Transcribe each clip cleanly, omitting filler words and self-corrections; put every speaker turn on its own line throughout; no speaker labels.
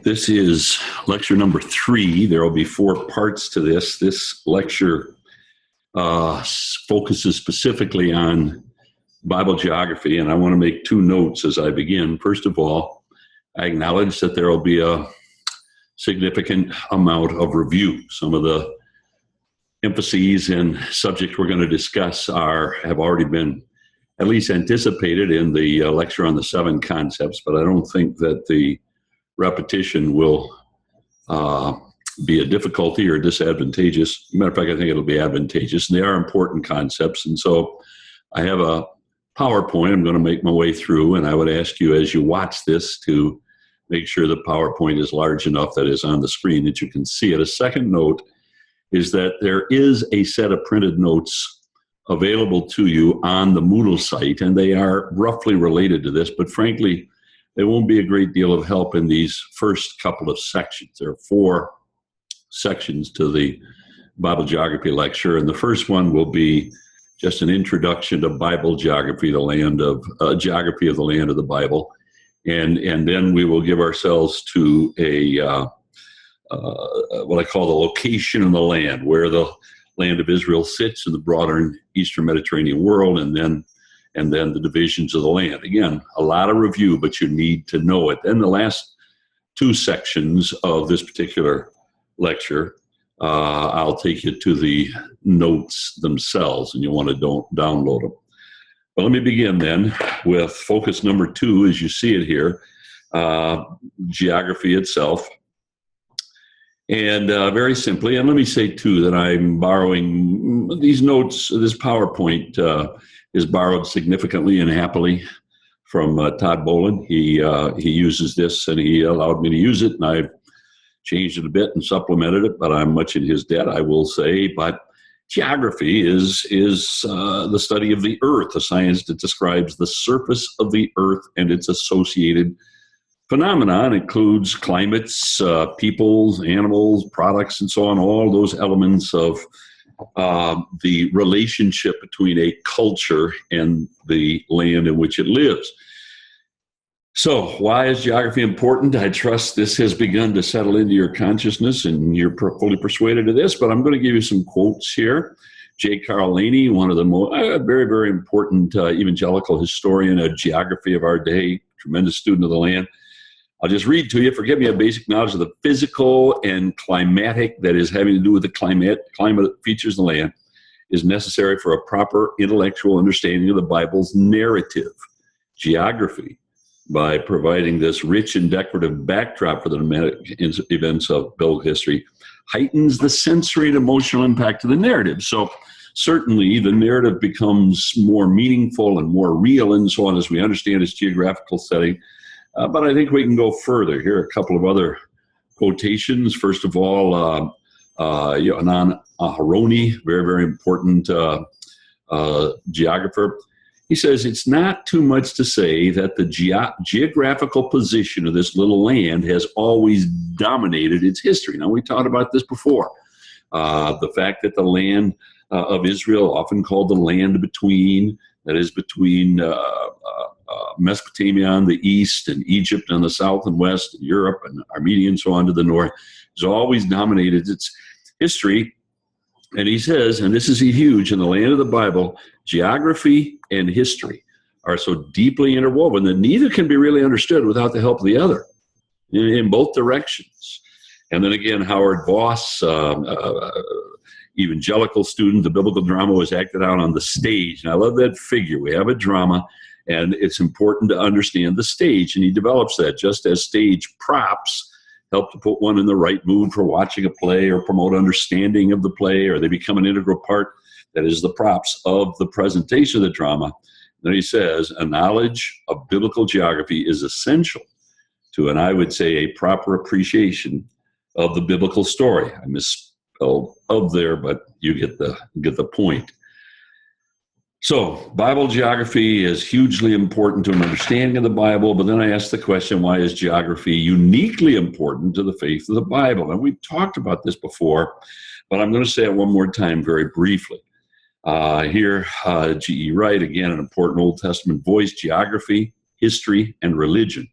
This is lecture number 3. There will be 4 parts to this. This lecture focuses specifically on Bible geography, and I want to make 2 notes as I begin. First of all, I acknowledge that there will be a significant amount of review. Some of the emphases and subjects we're going to discuss have already been at least anticipated in the lecture on the 7 concepts, but I don't think that the repetition will be a difficulty or disadvantageous. Matter of fact, I think it'll be advantageous. And they are important concepts. And so I have a PowerPoint I'm going to make my way through, and I would ask you as you watch this to make sure the PowerPoint is large enough that is on the screen that you can see it. A second note is that there is a set of printed notes available to you on the Moodle site, and they are roughly related to this, but frankly, they won't be a great deal of help in these first couple of sections. There are 4 sections to the Bible geography lecture, and the first one will be just an introduction to Bible geography, geography of the land of the Bible, and then we will give ourselves to what I call the location of the land, where the land of Israel sits in the broader Eastern Mediterranean world, and then the divisions of the land. Again, a lot of review, but you need to know it. Then the last 2 sections of this particular lecture, I'll take you to the notes themselves, and you'll want to download them. But let me begin then with focus number 2, as you see it here, geography itself. And very simply, and let me say too that I'm borrowing these notes, this PowerPoint is borrowed significantly and happily from Todd Boland. He uses this, and he allowed me to use it, and I've changed it a bit and supplemented it, but I'm much in his debt, I will say. But geography is the study of the earth, a science that describes the surface of the earth and its associated phenomenon. Includes climates, peoples, animals, products, and so on, all those elements of the relationship between a culture and the land in which it lives. So why is geography important? I trust this has begun to settle into your consciousness and you're fully persuaded of this, but I'm going to give you some quotes here. J. Carl Laney, one of the most very, very important evangelical historian of geography of our day, tremendous student of the land. I'll just read to you. Forgive me, a basic knowledge of the physical and climatic, that is having to do with the climate features of the land, is necessary for a proper intellectual understanding of the Bible's narrative. Geography, by providing this rich and decorative backdrop for the dramatic events of biblical history, heightens the sensory and emotional impact of the narrative. So certainly the narrative becomes more meaningful and more real and so on as we understand its geographical setting. But I think we can go further. Here are a couple of other quotations. First of all, Yohanan Aharoni, very, very important geographer. He says, it's not too much to say that the geographical position of this little land has always dominated its history. Now, we talked about this before. The fact that the land of Israel, often called the land between, that is between Mesopotamia on the east and Egypt on the south and west, and Europe and Armenia and so on to the north, has always dominated its history. And he says, and this is huge, in the land of the Bible, geography and history are so deeply interwoven that neither can be really understood without the help of the other in both directions. And then again, Howard Voss, evangelical student, the biblical drama was acted out on the stage. And I love that figure. We have a drama, and it's important to understand the stage. And he develops that, just as stage props help to put one in the right mood for watching a play or promote understanding of the play, or they become an integral part, that is the props of the presentation of the drama. Then he says, a knowledge of biblical geography is essential to, and I would say, a proper appreciation of the biblical story. I misspelled "of" there, but you get the point. So Bible geography is hugely important to an understanding of the Bible, but then I asked the question, why is geography uniquely important to the faith of the Bible? And we've talked about this before, but I'm going to say it one more time very briefly. Here, G.E. Wright, again, an important Old Testament voice: geography, history, and religion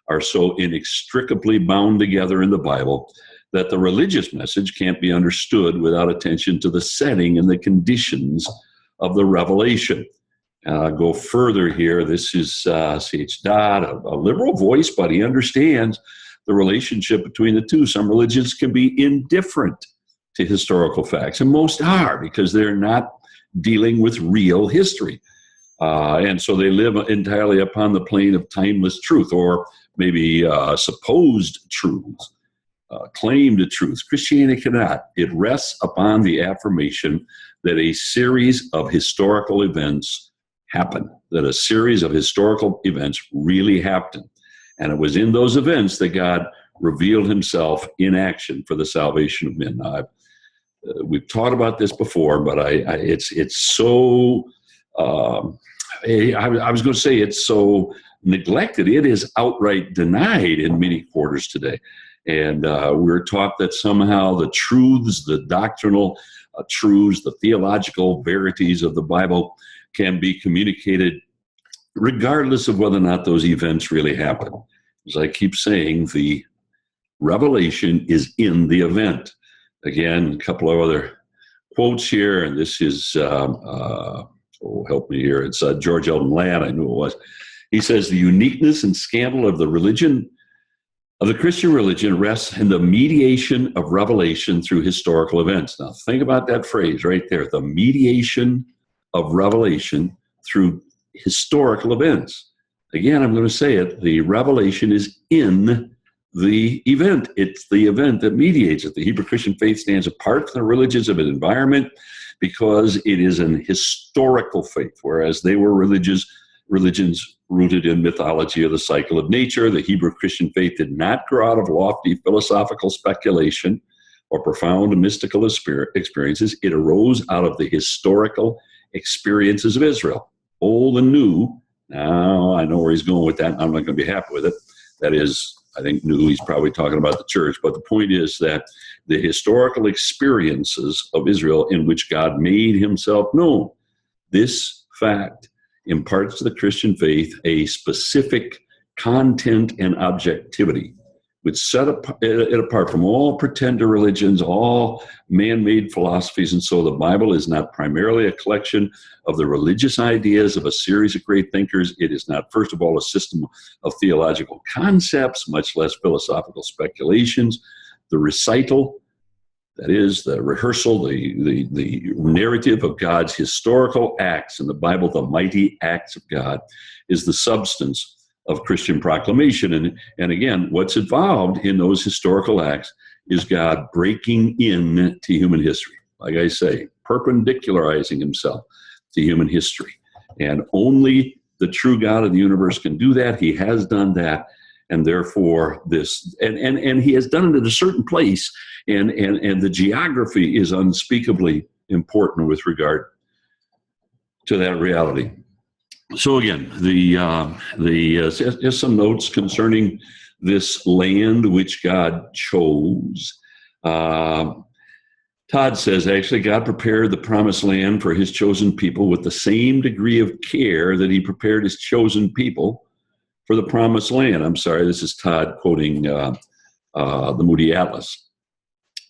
are so inextricably bound together in the Bible that the religious message can't be understood without attention to the setting and the conditions of the revelation. Go further here. This is C.H. Dodd, a liberal voice, but he understands the relationship between the two. Some religions can be indifferent to historical facts, and most are, because they're not dealing with real history. And so they live entirely upon the plane of timeless truth, or maybe supposed truths, claimed truths. Christianity cannot. It rests upon the affirmation that a series of historical events happen, that a series of historical events really happened. And it was in those events that God revealed himself in action for the salvation of men. Now, we've talked about this before, but it's so, I was going to say it's so neglected. It is outright denied in many quarters today. And we're taught that somehow the truths, the doctrinal truths, the theological verities of the Bible can be communicated regardless of whether or not those events really happen. As I keep saying, the revelation is in the event. Again, a couple of other quotes here, and this is, help me here, it's George Eldon Ladd, I knew it was. He says, the uniqueness and scandal of the religion, of the Christian religion, rests in the mediation of revelation through historical events. Now, think about that phrase right there, the mediation of revelation through historical events. Again, I'm going to say it, the revelation is in the event. It's the event that mediates it. The Hebrew Christian faith stands apart from the religions of its environment because it is an historical faith, whereas they were religions rooted in mythology of the cycle of nature. The Hebrew Christian faith did not grow out of lofty philosophical speculation or profound mystical experiences. It arose out of the historical experiences of Israel, old and new. Now, I know where he's going with that. I'm not going to be happy with it. That is, I think, new. He's probably talking about the church. But the point is that the historical experiences of Israel in which God made himself known, this fact imparts to the Christian faith a specific content and objectivity, which set it apart from all pretender religions, all man-made philosophies. And so the Bible is not primarily a collection of the religious ideas of a series of great thinkers. It is not, first of all, a system of theological concepts, much less philosophical speculations. The recital, that is, the rehearsal, the narrative of God's historical acts in the Bible, the mighty acts of God, is the substance of Christian proclamation. And again, what's involved in those historical acts is God breaking in to human history. Like I say, perpendicularizing himself to human history. And only the true God of the universe can do that. He has done that. And therefore this, and he has done it at a certain place. And the geography is unspeakably important with regard to that reality. So again, just some notes concerning this land which God chose. Todd says, actually, God prepared the promised land for his chosen people with the same degree of care that he prepared his chosen people for the promised land. I'm sorry, this is Todd quoting the Moody Atlas.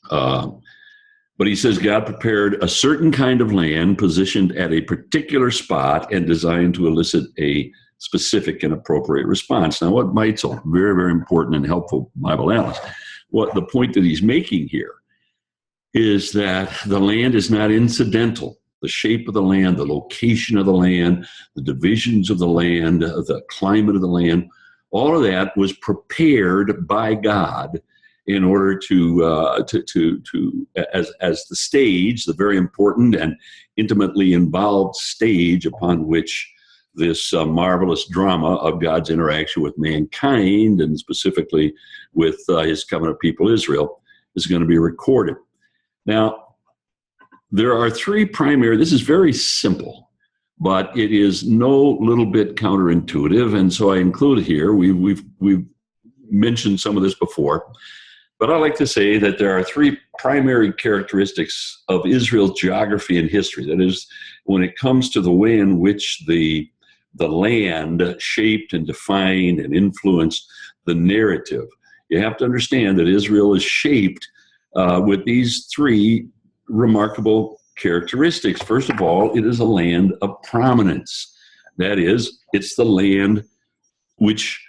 But he says God prepared a certain kind of land positioned at a particular spot and designed to elicit a specific and appropriate response. Now, what Meitzel, very, very important and helpful Bible analyst, what the point that he's making here is that the land is not incidental. The shape of the land, the location of the land, the divisions of the land, the climate of the land, all of that was prepared by God in order to as the stage, the very important and intimately involved stage upon which this marvelous drama of God's interaction with mankind, and specifically with his covenant people Israel, is going to be recorded. Now, there are three primary, this is very simple, but it is no little bit counterintuitive, and so I include here, we've mentioned some of this before, But I like to say that there are three primary characteristics of Israel's geography and history. That is, when it comes to the way in which the land shaped and defined and influenced the narrative. You have to understand that Israel is shaped with these three remarkable characteristics. First of all, it is a land of prominence. That is, it's the land which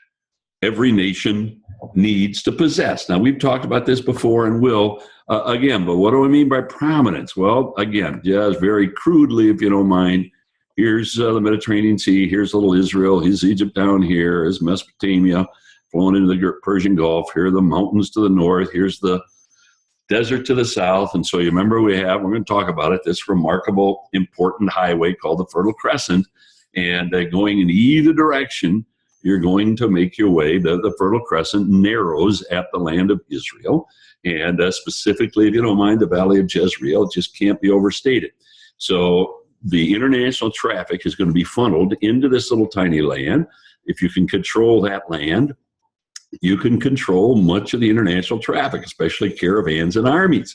every nation needs to possess. Now, we've talked about this before and will again, but what do I mean by prominence? Well, again, just very crudely, if you don't mind, here's the Mediterranean Sea, here's little Israel, here's Egypt down here, here's Mesopotamia, flowing into the Persian Gulf, here are the mountains to the north, here's the desert to the south. And so you remember we're going to talk about it, this remarkable, important highway called the Fertile Crescent, and going in either direction, you're going to make your way. The Fertile Crescent narrows at the land of Israel. And specifically, if you don't mind, the Valley of Jezreel just can't be overstated. So the international traffic is going to be funneled into this little tiny land. If you can control that land, you can control much of the international traffic, especially caravans and armies.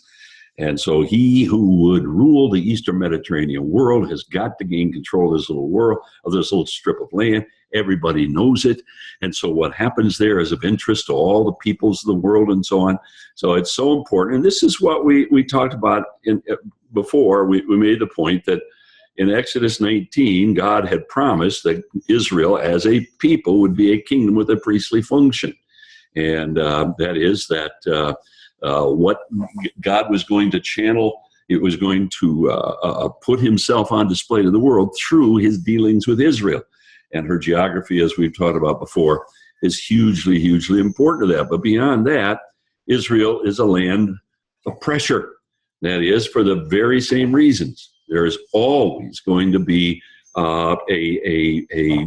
And so he who would rule the Eastern Mediterranean world has got to gain control of this little world, of this little strip of land. Everybody knows it. And so what happens there is of interest to all the peoples of the world and so on. So it's so important. And this is what we talked about before. We made the point that in Exodus 19, God had promised that Israel as a people would be a kingdom with a priestly function. And that is that what God was going to channel, it was going to put himself on display to the world through his dealings with Israel. And her geography, as we've talked about before, is hugely, hugely important to that. But beyond that, Israel is a land of pressure. That is, for the very same reasons. There is always going to be a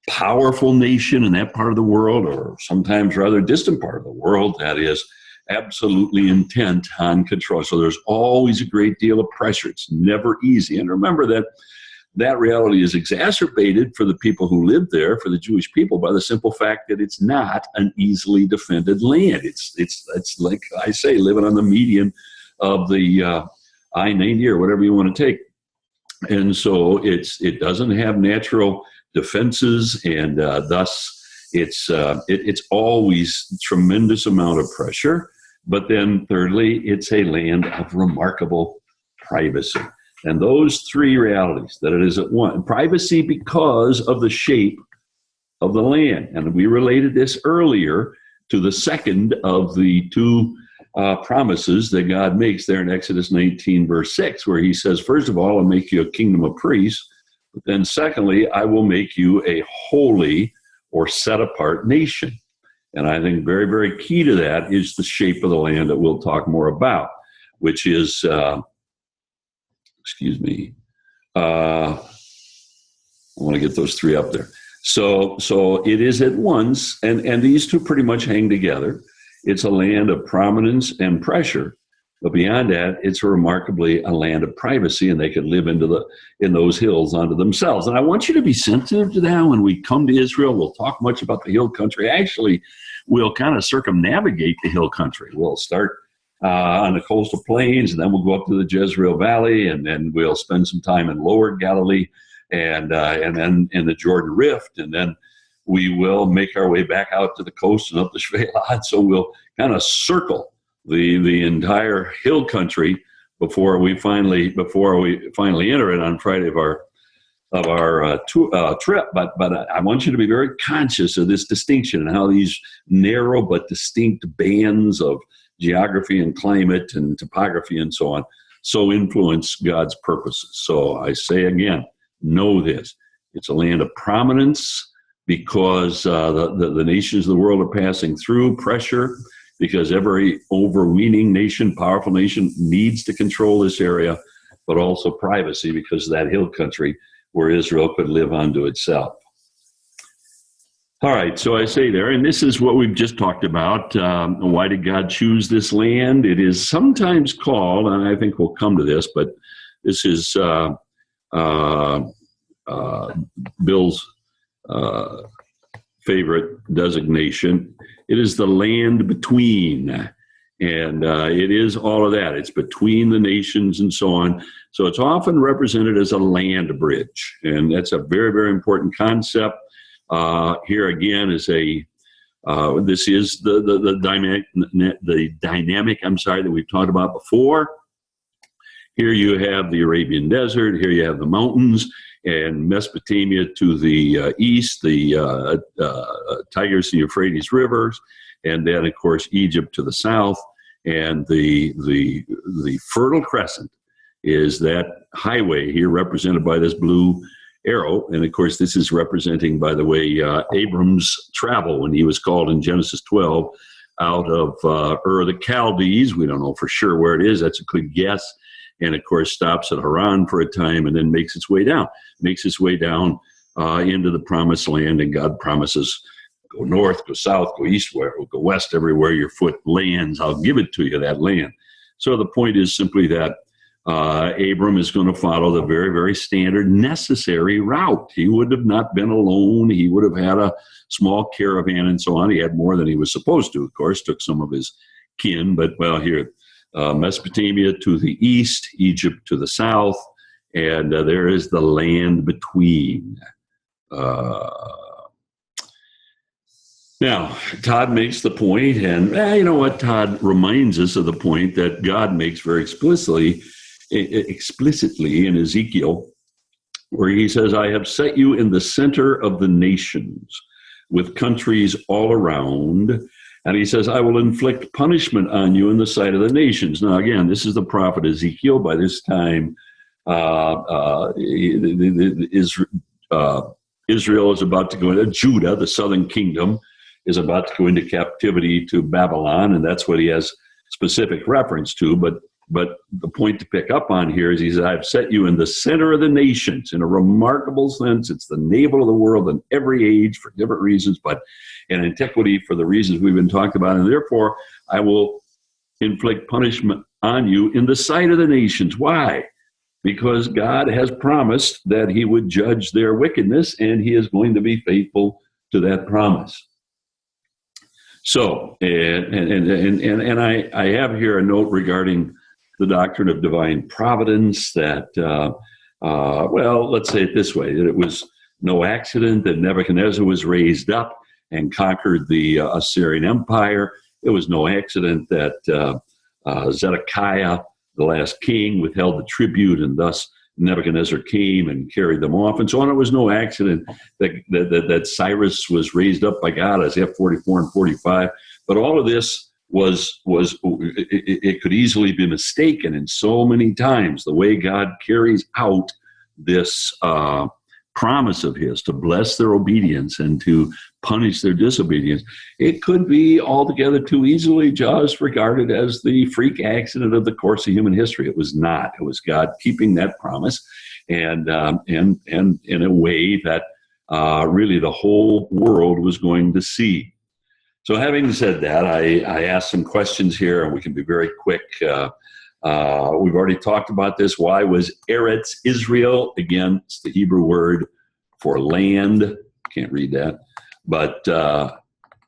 powerful nation in that part of the world, or sometimes rather distant part of the world, that is absolutely intent on control. So there's always a great deal of pressure. It's never easy. And remember that reality is exacerbated for the people who live there, for the Jewish people, by the simple fact that it's not an easily defended land. It's like I say, living on the median of the I-90 or whatever you want to take. And so it doesn't have natural defenses, and thus it's always tremendous amount of pressure. But then thirdly, it's a land of remarkable privacy. And those three realities, that it is at one, privacy because of the shape of the land. And we related this earlier to the second of the two promises that God makes there in Exodus 19, verse 6, where he says, first of all, I'll make you a kingdom of priests. But then secondly, I will make you a holy or set apart nation. And I think very, very key to that is the shape of the land that we'll talk more about, which is, I want to get those three up there. So it is at once, and these two pretty much hang together. It's a land of prominence and pressure, but beyond that, it's remarkably a land of privacy, and they can live in those hills unto themselves. And I want you to be sensitive to that when we come to Israel. We'll talk much about the hill country. Actually, we'll kind of circumnavigate the hill country. We'll start on the coastal plains, and then we'll go up to the Jezreel Valley, and then we'll spend some time in Lower Galilee, and then in the Jordan Rift, and then we will make our way back out to the coast and up the Shvelah. So we'll kind of circle the entire hill country before we finally enter it on Friday of our trip. But I want you to be very conscious of this distinction and how these narrow but distinct bands of geography and climate and topography and so on so influence God's purposes. So I say again, know this. It's a land of prominence because the nations of the world are passing through pressure, because every overweening nation, powerful nation, needs to control this area, but also privacy because of that hill country where Israel could live unto itself. All right, so I say there, and this is what we've just talked about. Why did God choose this land? It is sometimes called, and I think we'll come to this, but this is Bill's favorite designation. It is the land between. And it is all of that. It's between the nations and so on. So it's often represented as a land bridge. And that's a very, very important concept. Here again is this is the dynamic, that we've talked about before. Here you have the Arabian Desert. Here you have the mountains, and Mesopotamia to the east, the Tigris and Euphrates rivers, and then of course Egypt to the south. And the Fertile Crescent is that highway here, represented by this blue arrow. And of course, this is representing, by the way, Abram's travel when he was called in Genesis 12 out of Ur of the Chaldees. We don't know for sure where it is. That's a good guess. And of course, stops at Haran for a time and then makes its way down into the promised land. And God promises, go north, go south, go east, go west, everywhere your foot lands, I'll give it to you, that land. So the point is simply that Abram is going to follow the very, very standard necessary route. He would have not been alone. He would have had a small caravan and so on. He had more than he was supposed to, of course, took some of his kin. But, well, here, Mesopotamia to the east, Egypt to the south, and there is the land between. Now, Todd makes the point, and you know what? Todd reminds us of the point that God makes very explicitly in Ezekiel, where he says, I have set you in the center of the nations with countries all around. And he says, I will inflict punishment on you in the sight of the nations. Now, again, this is the prophet Ezekiel. By this time, Israel is about to go into Judah, the southern kingdom, is about to go into captivity to Babylon, and that's what he has specific reference to. But the point to pick up on here is he said, I've set you in the center of the nations. In a remarkable sense, it's the navel of the world in every age for different reasons, but in antiquity for the reasons we've been talking about. And therefore, I will inflict punishment on you in the sight of the nations. Why? Because God has promised that he would judge their wickedness, and he is going to be faithful to that promise. So, and I have here a note regarding the doctrine of divine providence that, well, let's say it this way, that it was no accident that Nebuchadnezzar was raised up and conquered the Assyrian Empire. It was no accident that Zedekiah, the last king, withheld the tribute, and thus Nebuchadnezzar came and carried them off, and so on. It was no accident that Cyrus was raised up by God, Isaiah 44 and 45. But all of this it could easily be mistaken in so many times, the way God carries out this promise of his to bless their obedience and to punish their disobedience. It could be altogether too easily just regarded as the freak accident of the course of human history. It was not. It was God keeping that promise, and in a way that really the whole world was going to see. So having said that, I asked some questions here, and we can be very quick. We've already talked about this. Why was Eretz Israel? Again, it's the Hebrew word for land. Can't read that. But,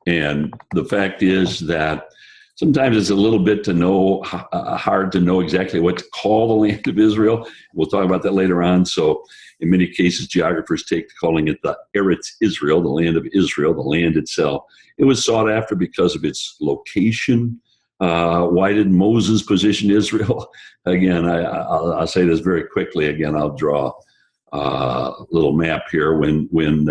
and the fact is that sometimes it's a little bit hard to know exactly what to call the land of Israel. We'll talk about that later on. So in many cases, geographers take to calling it the Eretz Israel, the land of Israel, the land itself. It was sought after because of its location. Why did Moses position Israel? Again, I'll say this very quickly. Again, I'll draw a little map here when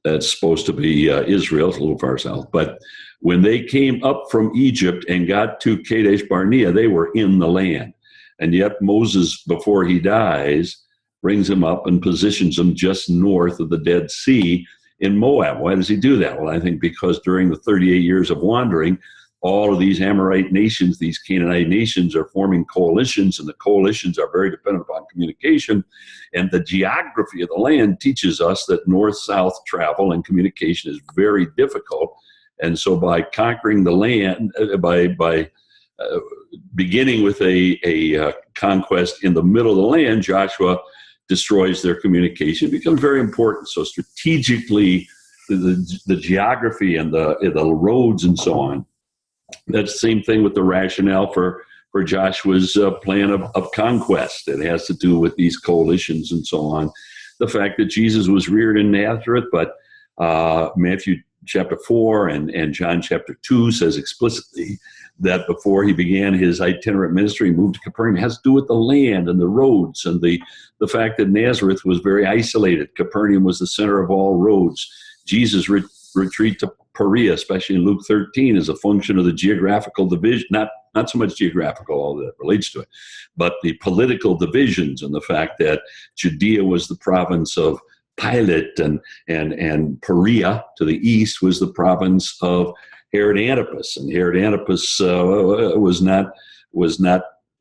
that's supposed to be Israel. It's a little far south. But when they came up from Egypt and got to Kadesh Barnea, they were in the land. And yet Moses, before he dies, brings them up and positions them just north of the Dead Sea in Moab. Why does he do that? Well, I think because during the 38 years of wandering, all of these Amorite nations, these Canaanite nations, are forming coalitions, and the coalitions are very dependent upon communication. And the geography of the land teaches us that north-south travel and communication is very difficult. And so by conquering the land, by beginning with a conquest in the middle of the land, Joshua destroys their communication. It becomes very important. So strategically, the geography and the roads and so on That's the same thing with the rationale for Joshua's plan of conquest. It has to do with these coalitions and so on. The fact that Jesus was reared in Nazareth, but Matthew chapter 4 and John chapter 2 says explicitly that before he began his itinerant ministry, he moved to Capernaum. It has to do with the land and the roads and the fact that Nazareth was very isolated. Capernaum was the center of all roads. Jesus' retreat to Perea, especially in Luke 13, is a function of the geographical division, not so much geographical, all that relates to it, but the political divisions and the fact that Judea was the province of Pilate and Perea to the east was the province of Herod Antipas, and Herod Antipas was not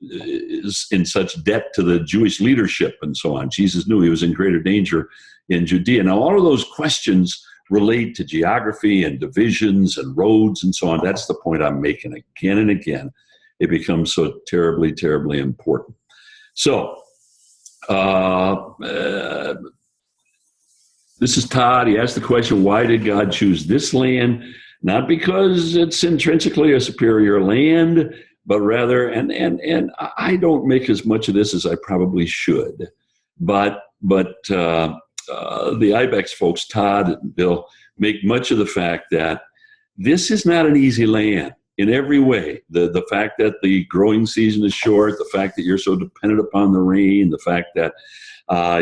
in such debt to the Jewish leadership and so on. Jesus knew he was in greater danger in Judea. Now, all of those questions relate to geography and divisions and roads and so on. That's the point I'm making again and again. It becomes so terribly, terribly important. So, this is Todd. He asked the question, why did God choose this land? Not because it's intrinsically a superior land, but rather, and I don't make as much of this as I probably should, but the IBEX folks, Todd and Bill, make much of the fact that this is not an easy land in every way. The fact that the growing season is short, the fact that you're so dependent upon the rain, the fact that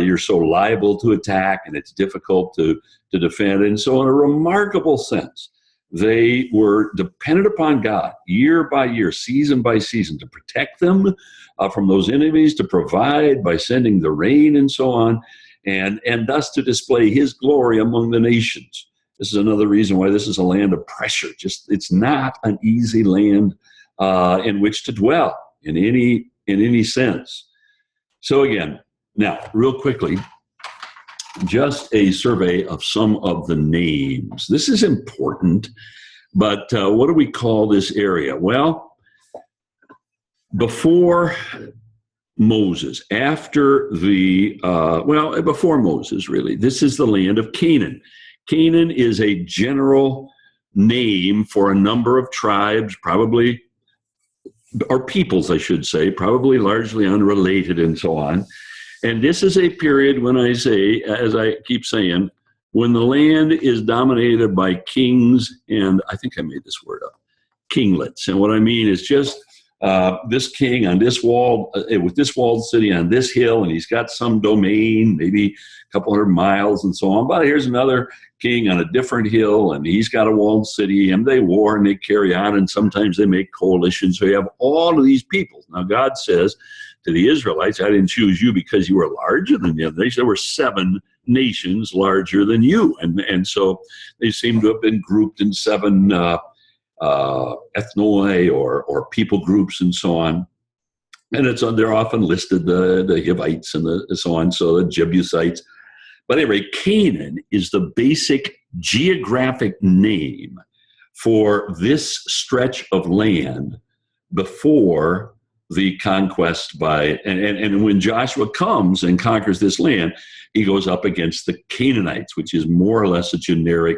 you're so liable to attack and it's difficult to defend. And so in a remarkable sense, they were dependent upon God year by year, season by season, to protect them from those enemies, to provide by sending the rain and so on, and thus to display his glory among the nations. This is another reason why this is a land of pressure. It's not an easy land in which to dwell in any sense. So again, now real quickly, just a survey of some of the names. This is important, but what do we call this area? Well, before Moses, before Moses, really, this is the land of Canaan. Canaan is a general name for a number of tribes, probably, or peoples, I should say, probably largely unrelated and so on. And this is a period when I say, as I keep saying, when the land is dominated by kings, and I think I made this word up, kinglets. And what I mean is just this king on this wall, with this walled city on this hill, and he's got some domain, maybe a couple 100 miles and so on. But here's another king on a different hill, and he's got a walled city, and they war and they carry on, and sometimes they make coalitions. So you have all of these people. Now God says to the Israelites, I didn't choose you because you were larger than the others. There were 7 nations larger than you. And so they seem to have been grouped in 7 ethnoi or people groups and so on. And they're often listed, the Hivites and so on, so the Jebusites. But anyway, Canaan is the basic geographic name for this stretch of land before the conquest and when Joshua comes and conquers this land, he goes up against the Canaanites, which is more or less a generic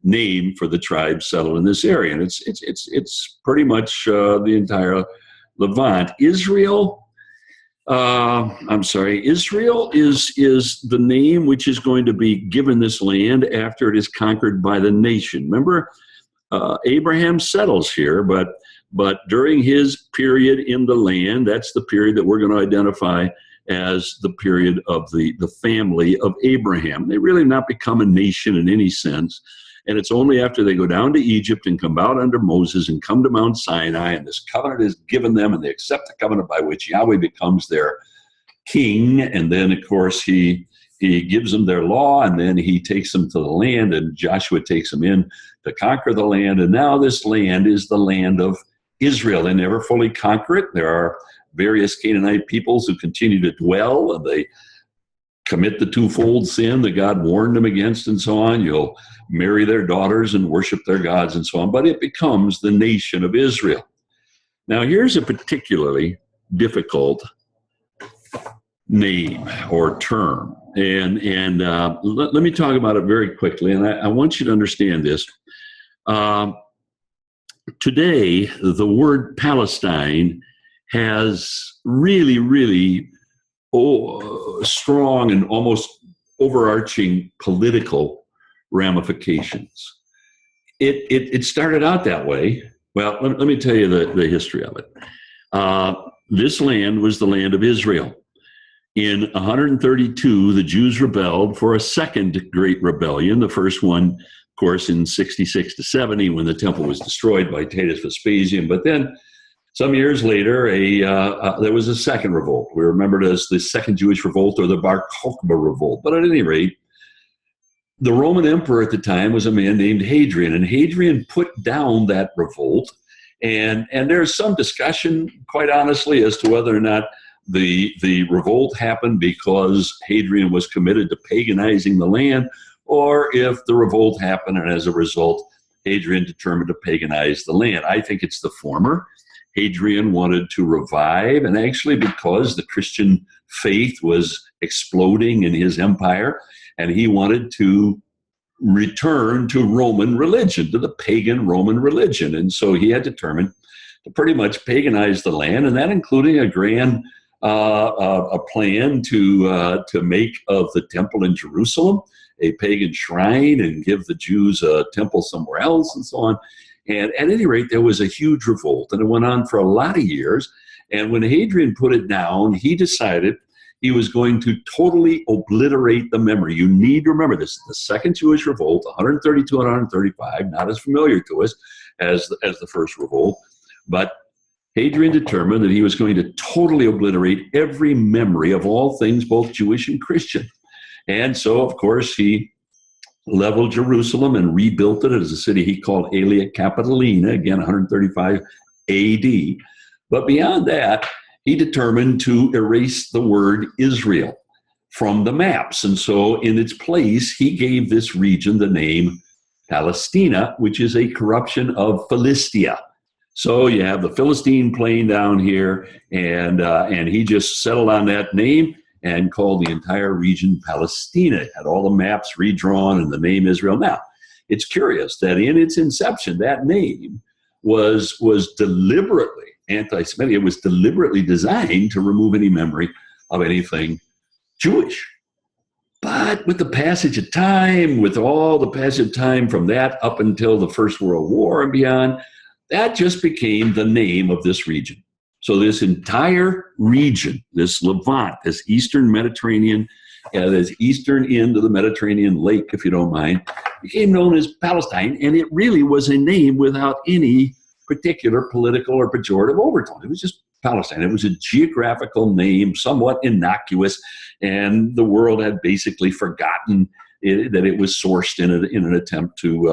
name for the tribes settled in this area. And it's pretty much the entire Levant. Israel is the name which is going to be given this land after it is conquered by the nation. Remember, Abraham settles here, but during his period in the land, that's the period that we're going to identify as the period of the family of Abraham. They really have not become a nation in any sense. And it's only after they go down to Egypt and come out under Moses and come to Mount Sinai, and this covenant is given them, and they accept the covenant by which Yahweh becomes their king. And then, of course, he gives them their law, and then he takes them to the land, and Joshua takes them in to conquer the land. And now this land is the land of Israel. They never fully conquer it. There are various Canaanite peoples who continue to dwell, and they commit the twofold sin that God warned them against and so on. You'll marry their daughters and worship their gods and so on. But it becomes the nation of Israel. Now, here's a particularly difficult name or term. And let me talk about it very quickly. And I want you to understand this. today, the word Palestine has really, really strong and almost overarching political ramifications. It started out that way. Well, let me tell you the history of it. This land was the land of Israel. In 132, the Jews rebelled for a second great rebellion. The first one, of course, in 66 to 70, when the temple was destroyed by Titus Vespasian. But then some years later, there was a second revolt. We remember it as the Second Jewish Revolt or the Bar Kokhba Revolt. But at any rate, the Roman emperor at the time was a man named Hadrian, and Hadrian put down that revolt. And there's some discussion, quite honestly, as to whether or not the revolt happened because Hadrian was committed to paganizing the land, or if the revolt happened and as a result, Hadrian determined to paganize the land. I think it's the former. Hadrian wanted to revive, and actually because the Christian faith was exploding in his empire, and he wanted to return to Roman religion, to the pagan Roman religion. And so he had determined to pretty much paganize the land, and that including a grand a plan to make of the temple in Jerusalem a pagan shrine and give the Jews a temple somewhere else and so on. And at any rate, there was a huge revolt, and it went on for a lot of years. And when Hadrian put it down, he decided he was going to totally obliterate the memory. You need to remember this is the Second Jewish Revolt, 132 and 135, not as familiar to us as the First Revolt. But Hadrian determined that he was going to totally obliterate every memory of all things, both Jewish and Christian. And so, of course, he leveled Jerusalem and rebuilt it as a city he called Aelia Capitolina, again, 135 AD. But beyond that, he determined to erase the word Israel from the maps. And so in its place, he gave this region the name Palestina, which is a corruption of Philistia. So you have the Philistine plain down here, and he just settled on that name and called the entire region Palestina. It had all the maps redrawn and the name Israel. Now, it's curious that in its inception, that name was deliberately anti-Semitic. It was deliberately designed to remove any memory of anything Jewish. But with the passage of time, with all the passage of time from that up until the First World War and beyond, that just became the name of this region. So this entire region, this Levant, this Eastern Mediterranean, this eastern end of the Mediterranean Lake, if you don't mind, became known as Palestine, and it really was a name without any particular political or pejorative overtone. It was just Palestine. It was a geographical name, somewhat innocuous, and the world had basically forgotten that it was sourced in an attempt to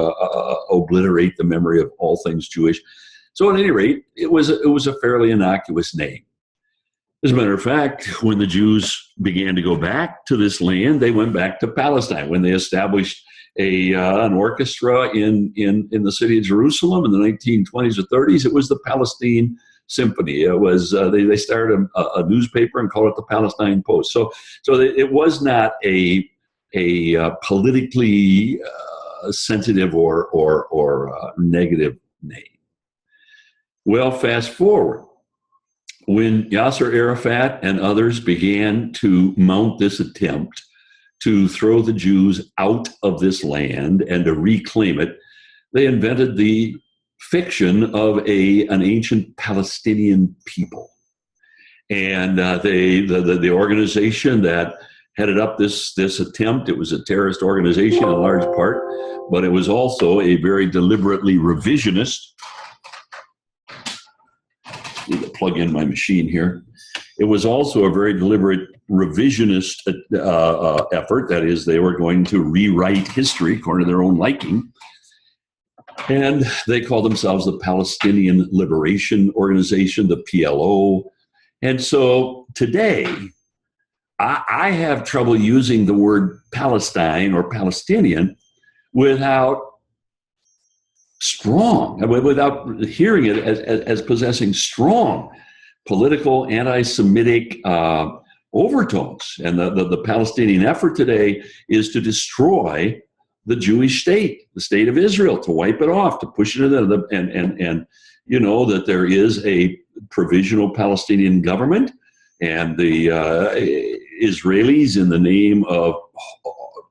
obliterate the memory of all things Jewish. So at any rate, it was a fairly innocuous name. As a matter of fact, when the Jews began to go back to this land, they went back to Palestine. When they established an orchestra in the city of Jerusalem in the 1920s or 30s, it was the Palestine Symphony. It was they started a newspaper and called it the Palestine Post. So it was not a politically sensitive or negative name. Well, fast forward. When Yasser Arafat and others began to mount this attempt to throw the Jews out of this land and to reclaim it, they invented the fiction of an ancient Palestinian people. And the organization that headed up this attempt, it was a terrorist organization in large part, but it was also a very deliberately revisionist. Need to plug in my machine here. It was also a very deliberate revisionist effort. That is, they were going to rewrite history according to their own liking. And they called themselves the Palestinian Liberation Organization, the PLO. And so today, I have trouble using the word Palestine or Palestinian without hearing it as possessing strong political anti-Semitic overtones. And the Palestinian effort today is to destroy the Jewish state, the state of Israel, to wipe it off, to push it into the, and you know that there is a provisional Palestinian government, and the Israelis, in the name of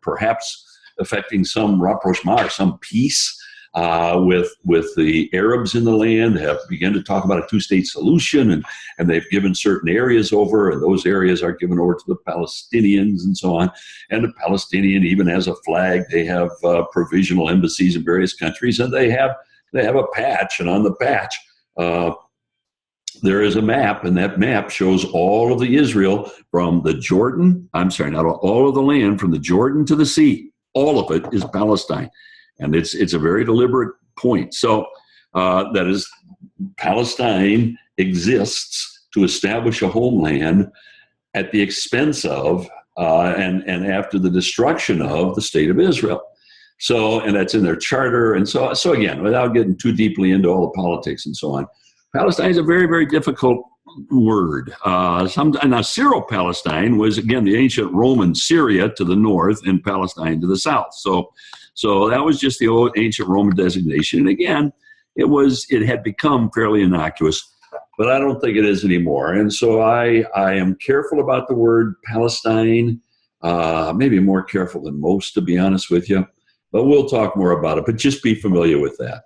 perhaps effecting some rapprochement or some peace with the Arabs in the land, have begun to talk about a two-state solution, and they've given certain areas over, and those areas are given over to the Palestinians and so on. And the Palestinian even has a flag. They have provisional embassies in various countries, and they have a patch, and on the patch there is a map, and that map shows all of the Israel from the Jordan, not all of the land from the Jordan to the sea. All of it is Palestine. And it's a very deliberate point. So that is, Palestine exists to establish a homeland at the expense of and after the destruction of the state of Israel. So, and that's in their charter. And so again, without getting too deeply into all the politics and so on, Palestine is a very, very difficult word. Now, Syro-Palestine was, again, the ancient Roman Syria to the north and Palestine to the south. So that was just the old ancient Roman designation. And again, it had become fairly innocuous, but I don't think it is anymore. And so I am careful about the word Palestine, maybe more careful than most, to be honest with you. But we'll talk more about it, but just be familiar with that.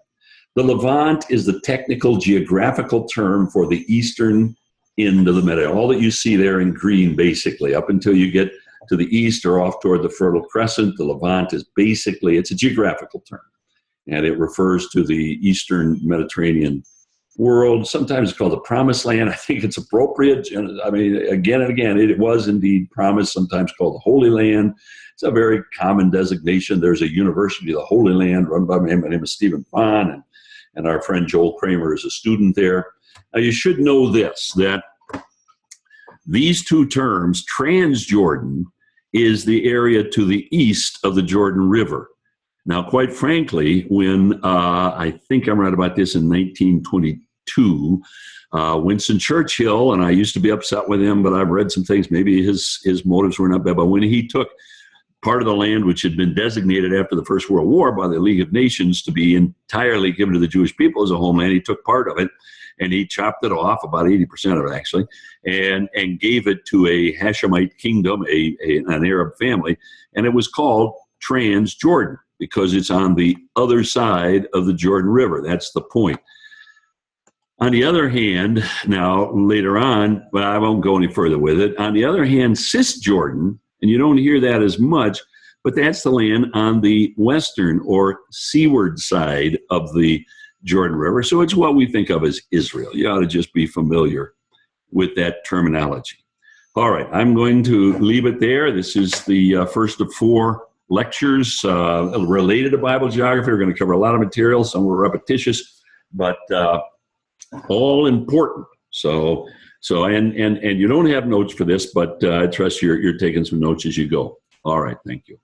The Levant is the technical geographical term for the eastern end of the Mediterranean. All that you see there in green, basically, up until you get to the east or off toward the Fertile Crescent, the Levant is basically, it's a geographical term. And it refers to the eastern Mediterranean world. Sometimes it's called the Promised Land. I think it's appropriate. I mean, again and again, it was indeed promised, sometimes called the Holy Land. It's a very common designation. There's a University of the Holy Land run by me. My name is Stephen Fahn, and our friend Joel Kramer is a student there. Now, you should know this, that these two terms, Transjordan, is the area to the east of the Jordan River. Now, quite frankly, when I think I'm right about this in 1922, Winston Churchill, and I used to be upset with him, but I've read some things, maybe his motives were not bad, but when he took part of the land which had been designated after the First World War by the League of Nations to be entirely given to the Jewish people as a homeland, he took part of it, and he chopped it off, about 80% of it actually, and gave it to a Hashemite kingdom, an Arab family, and it was called Transjordan because it's on the other side of the Jordan River. That's the point. On the other hand, now later on, but I won't go any further with it. On the other hand, Cisjordan, and you don't hear that as much, but that's the land on the western or seaward side of the Jordan River. So it's what we think of as Israel. You ought to just be familiar with that terminology. All right, I'm going to leave it there. This is the first of 4 lectures related to Bible geography. We're going to cover a lot of material. Some were repetitious, but all important. So and you don't have notes for this, but I trust you're taking some notes as you go. All right, thank you.